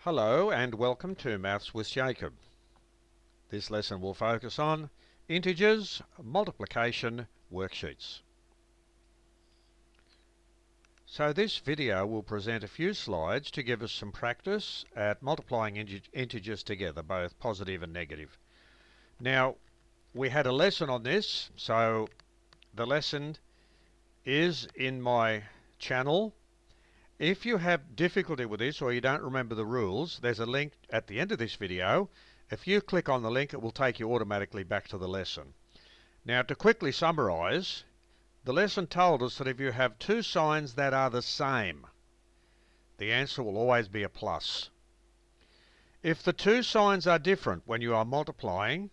Hello and welcome to Maths with Jacob. This lesson will focus on integers, multiplication, worksheets. So this video will present a few slides to give us some practice at multiplying integers together, both positive and negative. Now, we had a lesson on this, so the lesson is in my channel. If you have difficulty with this or you don't remember the rules, there's a link at the end of this video. If you click on the link, it will take you automatically back to the lesson. Now, to quickly summarize, the lesson told us that if you have two signs that are the same, the answer will always be a plus. If the two signs are different when you are multiplying,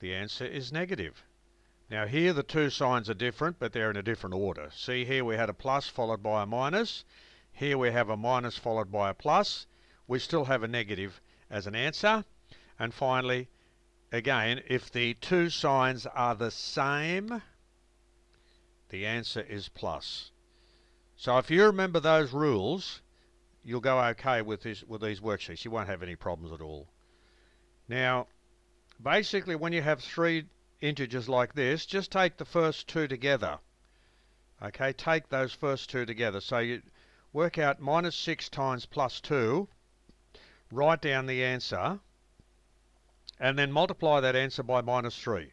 the answer is negative. Now here the two signs are different, but they're in a different order. See, here we had a plus followed by a minus. Here we have a minus followed by a plus. We still have a negative as an answer. And finally, again, if the two signs are the same, the answer is plus. So if you remember those rules, you'll go okay with these worksheets. You won't have any problems at all. Now, basically when you have three integers like this, just take the first two together. Okay, take those first two together. So you work out minus 6 times plus 2, write down the answer, and then multiply that answer by minus 3.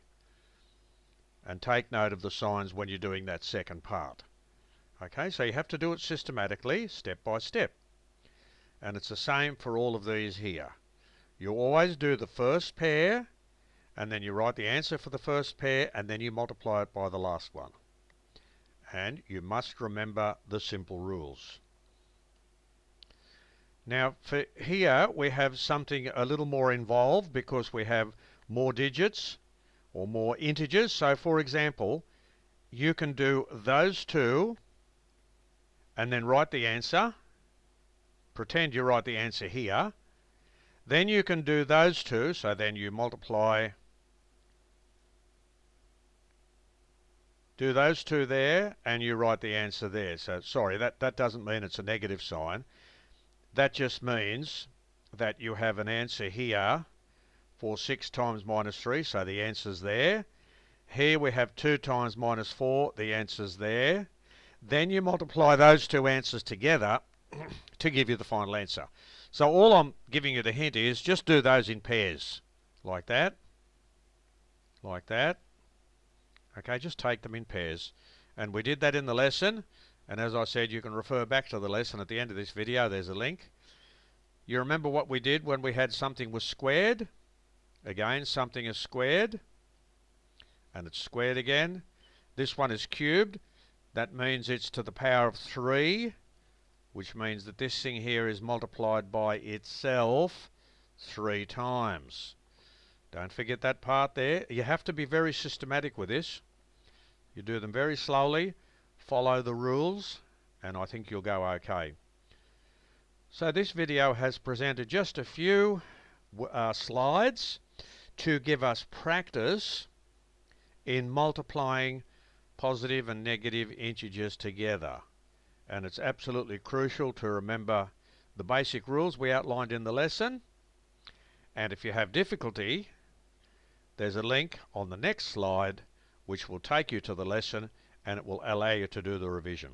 And take note of the signs when you're doing that second part. Okay, so you have to do it systematically, step by step. And it's the same for all of these here. You always do the first pair, and then you write the answer for the first pair, and then you multiply it by the last one. And you must remember the simple rules. Now for here we have something a little more involved because we have more digits or more integers. So for example, you can do those two and then write the answer. Pretend you write the answer here. Then you can do those two, so then you multiply. Do those two there, and you write the answer there. So, sorry, that doesn't mean it's a negative sign. That just means that you have an answer here for 6 times minus 3, so the answer's there. Here we have 2 times minus 4, the answer's there. Then you multiply those two answers together to give you the final answer. So all I'm giving you the hint is just do those in pairs, like that, like that. Okay, just take them in pairs. And we did that in the lesson. And as I said, you can refer back to the lesson at the end of this video. There's a link. You remember what we did when we had something was squared? Again, something is squared. And it's squared again. This one is cubed. That means it's to the power of 3, which means that this thing here is multiplied by itself 3 times. Don't forget that part there. You have to be very systematic with this. You do them very slowly, follow the rules, and I think you'll go okay. So this video has presented just a few slides to give us practice in multiplying positive and negative integers together. And it's absolutely crucial to remember the basic rules we outlined in the lesson. And if you have difficulty, there's a link on the next slide which will take you to the lesson and it will allow you to do the revision.